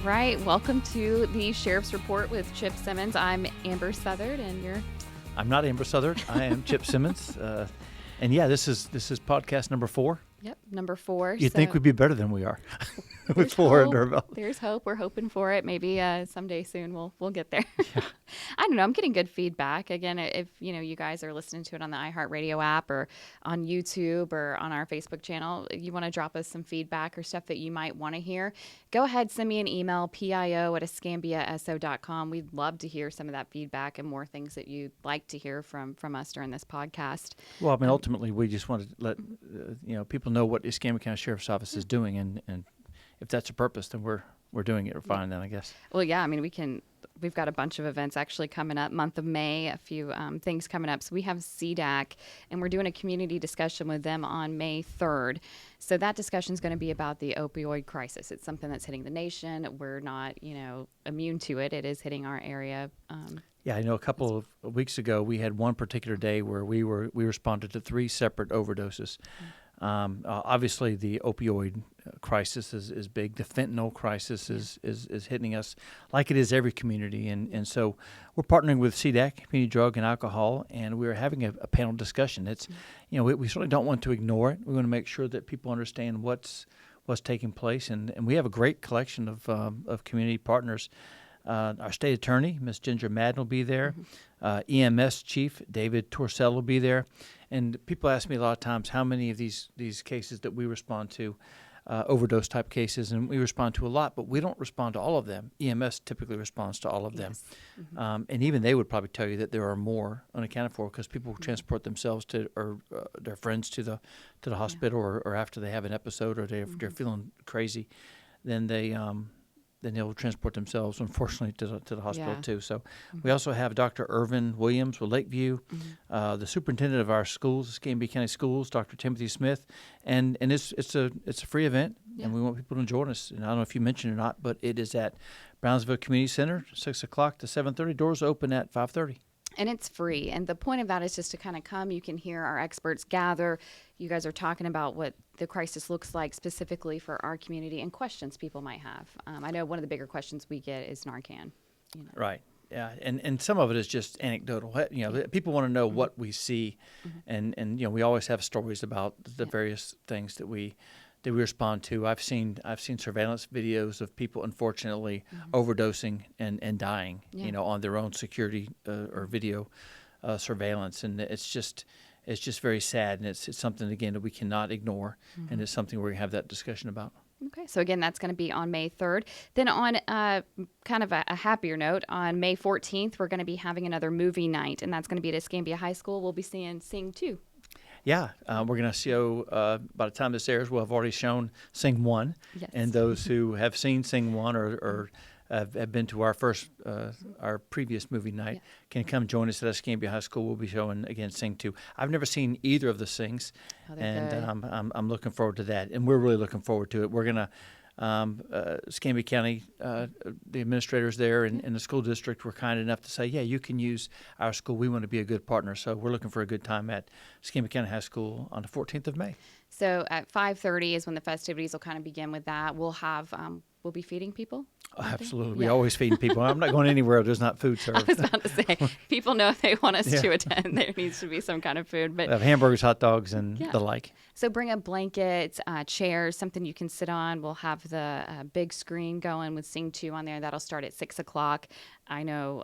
right. Welcome to the Sheriff's Report with Chip Simmons. I'm Amber Southard, and you're... I'm not Amber Southard. I am Chip Simmons. And yeah, this is podcast number 4. Yep, number 4. You'd think we'd be better than we are with 4 hope. under our belt. There's hope. We're hoping for it. Maybe someday soon we'll get there. Yeah. I don't know. I'm getting good feedback. Again, if you guys are listening to it on the iHeartRadio app or on YouTube or on our Facebook channel, you want to drop us some feedback or stuff that you might want to hear, go ahead, send me an email, pio@escambiaso.com. We'd love to hear some of that feedback and more things that you'd like to hear from us during this podcast. Well, I mean, ultimately, we just want to let people know what Escambia County Sheriff's Office is doing, and if that's a purpose, then we're doing it fine then, I guess. Well, yeah, I mean, we've got a bunch of events actually coming up, month of May, a few things coming up. So we have CDAC, and we're doing a community discussion with them on May 3rd. So that discussion is going to be about the opioid crisis. It's something that's hitting the nation. We're not, immune to it. It is hitting our area. Yeah, I know a couple of weeks ago, we had one particular day where we responded to 3 separate overdoses. Obviously, the opioid crisis is big. The fentanyl crisis is hitting us like it is every community. And so we're partnering with CDAC, Community Drug and Alcohol, and we're having a panel discussion. It's, we certainly don't want to ignore it. We want to make sure that people understand what's taking place. And we have a great collection of community partners. Our state attorney, Ms. Ginger Madden, will be there. EMS Chief David Torcell will be there. And people ask me a lot of times how many of these cases that we respond to, overdose type cases, and we respond to a lot, but we don't respond to all of them. EMS typically responds to all of them. Mm-hmm. And even they would probably tell you that there are more unaccounted for because people transport themselves to or their friends to the hospital or after they have an episode or they're feeling crazy, then they'll transport themselves, unfortunately, to the hospital too. So we also have Dr. Irvin Williams with Lakeview, the superintendent of our schools, Escambia County Schools, Dr. Timothy Smith, and it's a free event, and we want people to join us. And I don't know if you mentioned it or not, but it is at Brownsville Community Center, 6 o'clock to 7:30. Doors open at 5:30. And it's free. And the point of that is just to kind of come. You can hear our experts gather. You guys are talking about what the crisis looks like specifically for our community and questions people might have. I know one of the bigger questions we get is Narcan. Right. Yeah. And some of it is just anecdotal. People want to know what we see. And we always have stories about the various things that we respond to. I've seen surveillance videos of people unfortunately overdosing and dying, on their own security or video surveillance, and it's just very sad, and it's something again that we cannot ignore, and it's something we're gonna have that discussion about. Okay, so again, that's going to be on May 3rd. Then on kind of a happier note, on May 14th, we're going to be having another movie night, and that's going to be at Escambia High School. We'll be seeing Sing 2. Yeah, we're going to show, by the time this airs, we'll have already shown Sing 1. Yes. And those who have seen Sing 1 or have been to our previous movie night can come join us at Escambia High School. We'll be showing, again, Sing 2. I've never seen either of the Sings, and I'm looking forward to that. And we're really looking forward to it. We're going to Escambia County, the administrators there in the school district were kind enough to say, you can use our school. We want to be a good partner. So we're looking for a good time at Escambia County High School on the 14th of May. So at 5:30 is when the festivities will kind of begin with that. We'll have, we'll be feeding people. Oh, absolutely. We always feed people. I'm not going anywhere there's not food served. I was about to say, people know if they want us to attend, there needs to be some kind of food. But we have hamburgers, hot dogs, and the like. So bring a blanket, chairs, something you can sit on. We'll have the big screen going with Sing 2 on there. That'll start at 6 o'clock. I know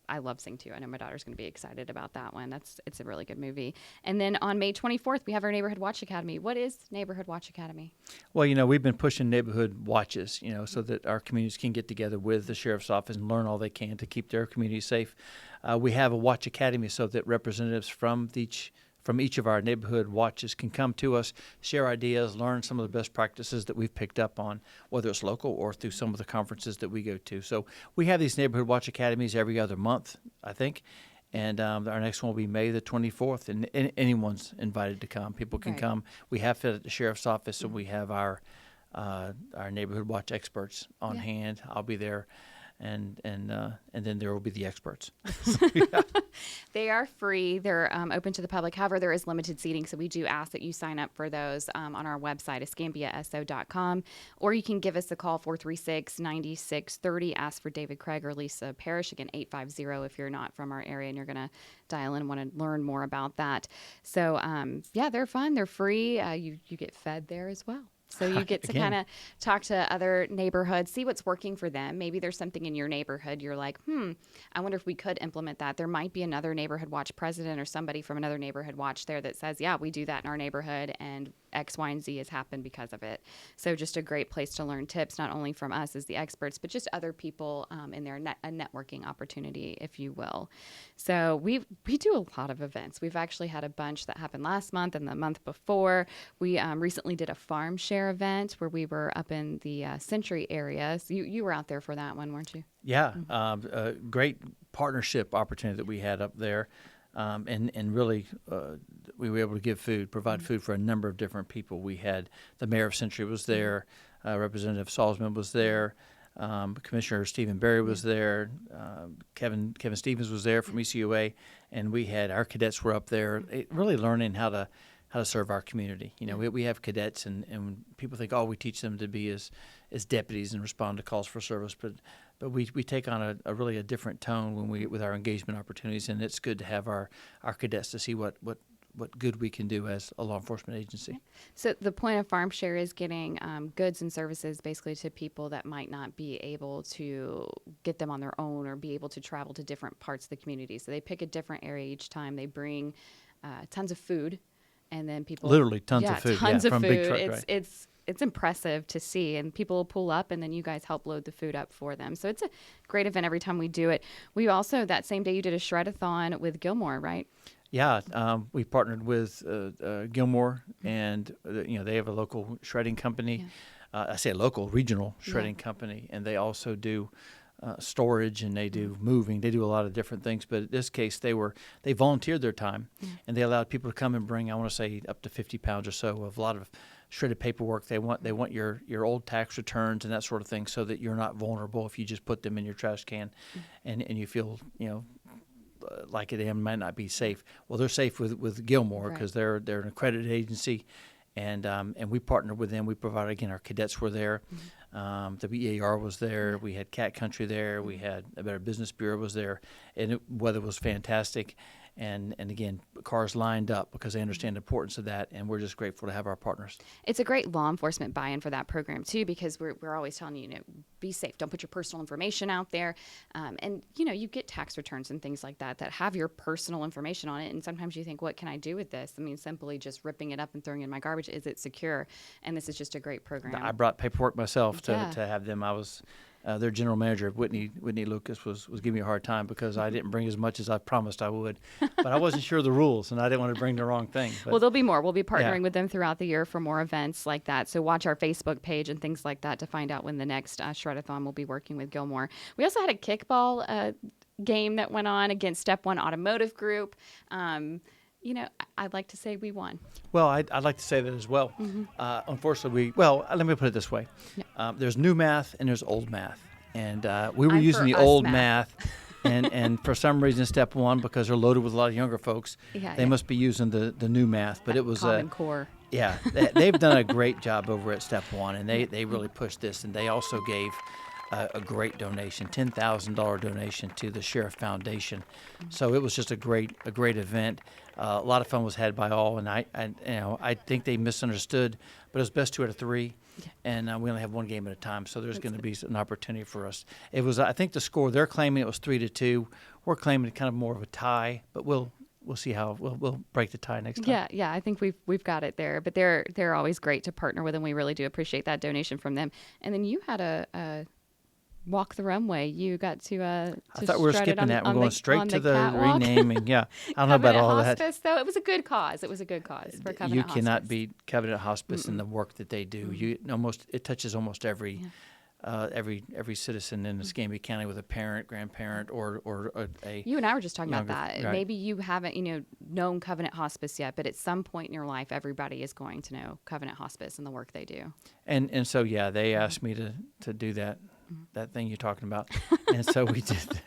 I love Sing 2. I know my daughter's going to be excited about that one. It's a really good movie. And then on May 24th, we have our Neighborhood Watch Academy. What is Neighborhood Watch Academy? Well, we've been pushing neighborhood watches, so that our communities can get together with the sheriff's office and learn all they can to keep their community safe. We have a Watch Academy so that representatives from each of our neighborhood watches can come to us, share ideas, learn some of the best practices that we've picked up on, whether it's local or through some of the conferences that we go to. So we have these neighborhood watch academies every other month, I think. And our next one will be May the 24th, and anyone's invited to come. People can come. We have it at the sheriff's office, so we have our neighborhood watch experts on hand. I'll be there. and then there will be the experts. They are free. They're open to the public. However, there is limited seating, so we do ask that you sign up for those on our website, escambiaso.com, or you can give us a call, 436-9630. Ask for David Craig or Lisa Parrish, again, 850 if you're not from our area and you're going to dial in and want to learn more about that. So, they're fun. They're free. You get fed there as well. So you get to kind of talk to other neighborhoods, see what's working for them. Maybe there's something in your neighborhood you're like, I wonder if we could implement that. There might be another neighborhood watch president or somebody from another neighborhood watch there that says, yeah, we do that in our neighborhood and X, Y, and Z has happened because of it. So just a great place to learn tips, not only from us as the experts, but just other people in their a networking opportunity, if you will. So we do a lot of events. We've actually had a bunch that happened last month and the month before. We recently did a farm share event where we were up in the Century area. So you were out there for that one, weren't you? Yeah, a great partnership opportunity that we had up there. And really, we were able to give food, provide food for a number of different people. We had the mayor of Century was there, Representative Salzman was there, Commissioner Stephen Berry was there, Kevin Stevens was there from ECUA, and we had our cadets were up there, really learning how to serve our community. You know, we have cadets, and people think, we teach them to be as deputies and respond to calls for service, but we take on a really different tone when with our engagement opportunities, and it's good to have our cadets to see what good we can do as a law enforcement agency. So the point of Farm Share is getting goods and services basically to people that might not be able to get them on their own or be able to travel to different parts of the community. So they pick a different area each time. They bring tons of food, and then people literally tons of food, tons of from food. Big truck, right? It's impressive to see, and people will pull up, and then you guys help load the food up for them. So it's a great event every time we do it. We also, that same day, you did a ShredAthon with Gilmore, right? Yeah, we partnered with Gilmore, and they have a local shredding company. Yeah. I say a local, regional shredding company, and they also do storage, and they do moving. They do a lot of different things, but in this case, they volunteered their time, and they allowed people to come and bring, I want to say, up to 50 pounds or so of a lot of shredded paperwork. They want your old tax returns and that sort of thing, so that you're not vulnerable if you just put them in your trash can, and you feel like it might not be safe. Well, they're safe with Gilmore because they're an accredited agency, and we partnered with them. We provided, again, our cadets were there. The BAR was there. We had Cat Country there. We had a Better Business Bureau was there, and weather was fantastic. And again, cars lined up because they understand the importance of that, and we're just grateful to have our partners. It's a great law enforcement buy-in for that program too, because we're always telling you, be safe, don't put your personal information out there, and you get tax returns and things like that have your personal information on it, and sometimes you think, what can I do with this? I mean, simply just ripping it up and throwing it in my garbage, is it secure? And this is just a great program. I brought paperwork myself to have them. I was. Their general manager, Whitney Lucas, was giving me a hard time because I didn't bring as much as I promised I would. But I wasn't sure of the rules, and I didn't want to bring the wrong thing. But, well, there'll be more. We'll be partnering with them throughout the year for more events like that. So watch our Facebook page and things like that to find out when the next ShredAthon will be working with Gilmore. We also had a kickball game that went on against Step One Automotive Group. I'd like to say we won. Well, I'd like to say that as well. Unfortunately, let me put it this way. There's new math and there's old math. And we were using the old math. and for some reason, Step One, because they're loaded with a lot of younger folks, they must be using the new math. But it was Common Core. Yeah, they've done a great job over at Step One, and they really pushed this. And they also gave a great donation, $10,000 donation to the Sheriff Foundation. So it was just a great event. A lot of fun was had by all, and I think they misunderstood, but it was best 2 out of 3, and we only have one game at a time, so there's going to be an opportunity for us. It was, I think, the score they're claiming it was 3-2. We're claiming kind of more of a tie, but we'll see how we'll break the tie next time. Yeah, I think we've got it there, but they're always great to partner with, and we really do appreciate that donation from them. And then you had a walk the runway. You got to I thought we were skipping that. We're going straight to the catwalk. Renaming. Yeah, I don't know about all Hospice, that. Though it was a good cause. It was a good cause for Covenant You Hospice. cannot beat Covenant Hospice and the work that they do. It touches almost every citizen in Escambia County with a parent, grandparent, or a. You and I were just talking about that. Right. Maybe you haven't known Covenant Hospice yet, but at some point in your life, everybody is going to know Covenant Hospice and the work they do. And so they asked me to do that that thing you're talking about. And so we did.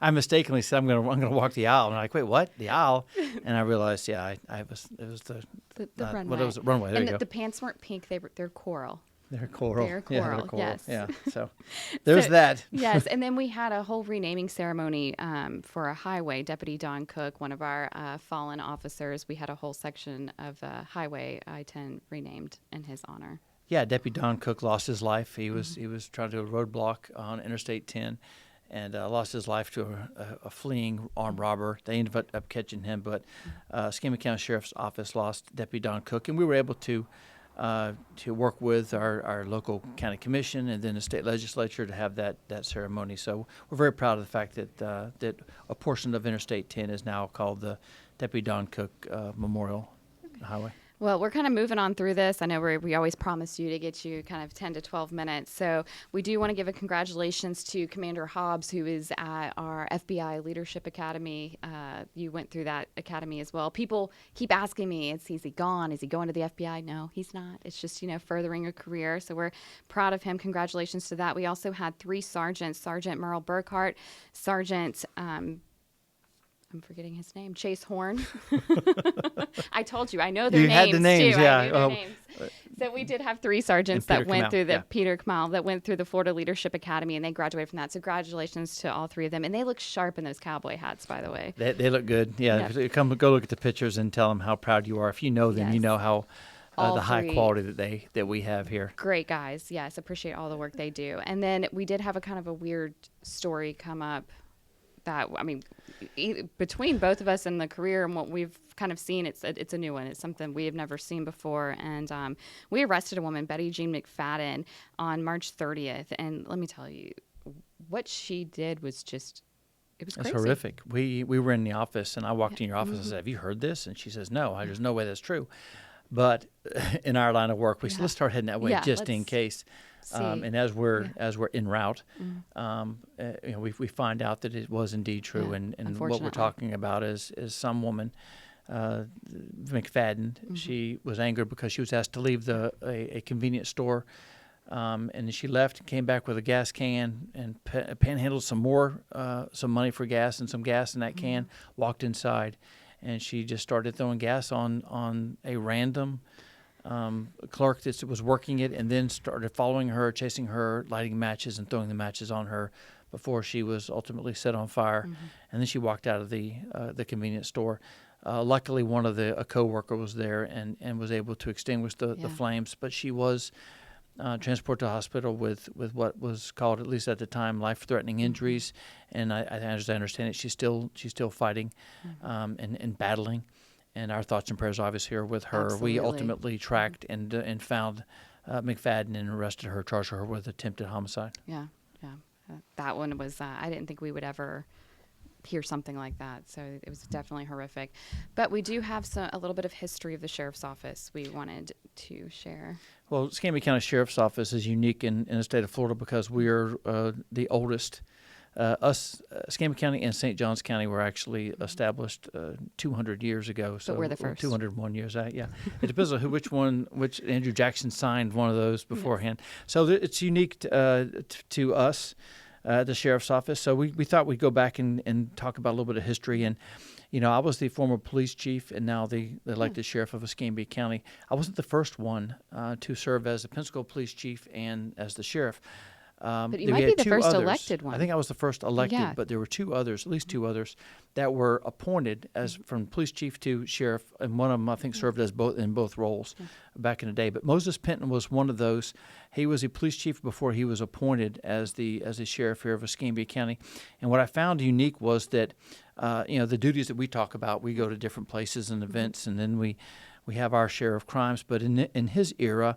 I mistakenly said I'm gonna walk the aisle, and I'm like, wait, what? The aisle? And I realized, yeah, it was the runway. what was it? Runway. There And you go. the pants weren't pink; they're coral. They're coral. They're Yeah, coral. they're coral. Yes. Yeah. So there's that. Yes, and then we had a whole renaming ceremony for a highway. Deputy Don Cook, one of our fallen officers, we had a whole section of the highway I-10 renamed in his honor. Yeah, Deputy Don Cook lost his life. He was trying to do a roadblock on Interstate 10, and lost his life to a fleeing armed robber. They ended up catching him, but Escambia County Sheriff's Office lost Deputy Don Cook, and we were able to work with our local county commission and then the state legislature to have that ceremony. So we're very proud of the fact that a portion of Interstate 10 is now called the Deputy Don Cook Memorial Highway. Well, we're kind of moving on through this. I know we always promise you to get you kind of 10 to 12 minutes. So we do want to give a congratulations to Commander Hobbs, who is at our FBI Leadership Academy. You went through that academy as well. People keep asking me, is he gone? Is he going to the FBI? No, he's not. It's just, furthering a career. So we're proud of him. Congratulations to that. We also had 3 sergeants, Sergeant Merle Burkhart, Sergeant I'm forgetting his name, Chase Horn. I told you, I know their names, had the names, too. yeah. I knew their names. So we did have 3 sergeants that went through Peter Kamal, that went through the Florida Leadership Academy, and they graduated from that. So congratulations to all 3 of them. And they look sharp in those cowboy hats, by the way. They look good. Yeah. Go look at the pictures and tell them how proud you are. If you know them, you know how the high quality that we have here. Great guys. Yes, appreciate all the work they do. And then we did have a kind of a weird story come up that, between both of us and the career and what we've kind of seen, it's a new one. It's something we have never seen before. And we arrested a woman, Betty Jean McFadden, on March 30th. And let me tell you, what she did was just, it was crazy. It's horrific. We were in the office, and I walked in your office and said, have you heard this? And she says, no, there's no way that's true. But in our line of work, we said, let's start heading that way just in case. And as we're en route, we find out that it was indeed true, and what we're talking about is some woman, McFadden. She was angered because she was asked to leave a convenience store, and she left and came back with a gas can and panhandled some money for gas and some gas in that can. Walked inside, and she just started throwing gas on a random clerk that was working it, and then started following her, chasing her, lighting matches and throwing the matches on her before she was ultimately set on fire. And then she walked out of the convenience store. Luckily, a co-worker was there and was able to extinguish the flames, but she was transported to the hospital with what was called, at least at the time, life-threatening injuries. And as I understand it, she's still fighting and battling. And our thoughts and prayers obviously are with her. Absolutely. We ultimately tracked and found McFadden and arrested her, charged her with attempted homicide. Yeah. That one was, I didn't think we would ever hear something like that. So it was definitely horrific. But we do have a little bit of history of the Sheriff's Office we wanted to share. Well, Escambia County Sheriff's Office is unique in the state of Florida because we are the oldest. Escambia County and St. Johns County were actually established 200 years ago. So but we're the first. 201 years. Yeah. It depends on which Andrew Jackson signed one of those beforehand. Yes. So it's unique to us, the Sheriff's Office. So we thought we'd go back and talk about a little bit of history. And, I was the former police chief and now the elected sheriff of Escambia County. I wasn't the first one to serve as the Pensacola police chief and as the sheriff. But you might be the first elected one. I think I was the first elected, but there were 2 others, at least 2 others, that were appointed as from police chief to sheriff, and one of them I think served as both roles back in the day. But Moses Penton was one of those. He was a police chief before he was appointed as the sheriff here of Escambia County. And what I found unique was that the duties that we talk about, we go to different places and events, and then we have our share of crimes. But in his era,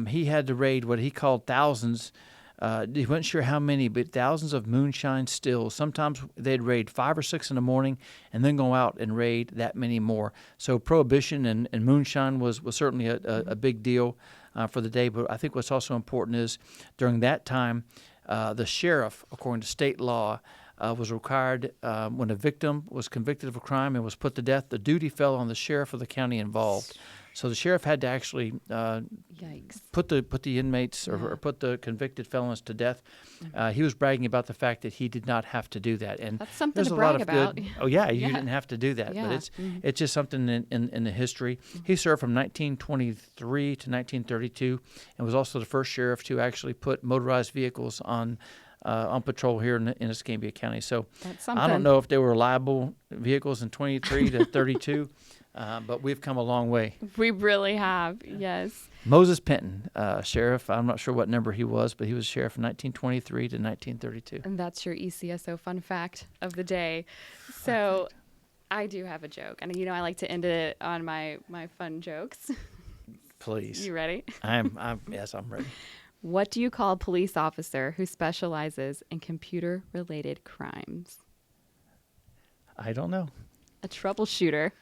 he had to raid what he called thousands. He wasn't sure how many, but thousands of moonshine stills. Sometimes they'd raid 5 or 6 in the morning and then go out and raid that many more. So prohibition and moonshine was certainly a big deal for the day. But I think what's also important is during that time, the sheriff, according to state law, was required when a victim was convicted of a crime and was put to death. The duty fell on the sheriff of the county involved. So the sheriff had to actually Yikes. put the inmates or put the convicted felons to death. He was bragging about the fact that he did not have to do that, and That's something there's to a lot brag of about. good. Oh yeah, you Yeah. didn't have to do that, Yeah. but it's just something in the history. He served from 1923 to 1932, and was also the first sheriff to actually put motorized vehicles on patrol here in Escambia County. So That's something. I don't know if they were reliable vehicles in 23 to 32. But we've come a long way. We really have, yes. Moses Penton, sheriff. I'm not sure what number he was, but he was sheriff from 1923 to 1932. And that's your ECSO fun fact of the day. So I do have a joke. And, I like to end it on my fun jokes. Please. You ready? Yes, I'm ready. What do you call a police officer who specializes in computer-related crimes? I don't know. A troubleshooter.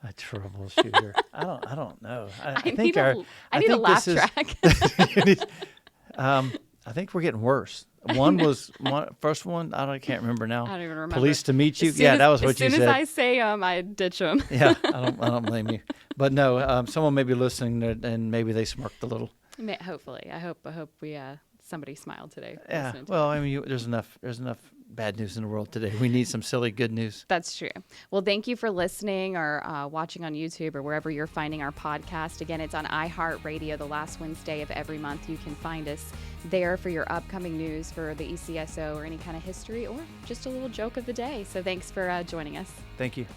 A troubleshooter. I don't know. I need a laugh track. I think we're getting worse. First one. I can't remember now. I don't even remember. Police to meet you. Yeah, that was what you said. As soon as I say I ditch them. Yeah, I don't blame you. But no, someone may be listening and maybe they smirked a little. Hopefully, I hope we somebody smiled today. Yeah. Well, I mean, there's enough bad news in the world today. We need some silly good news. That's true. Well, thank you for listening or watching on YouTube or wherever you're finding our podcast. Again, it's on iHeartRadio the last Wednesday of every month. You can find us there for your upcoming news for the ECSO or any kind of history or just a little joke of the day. So thanks for joining us. Thank you.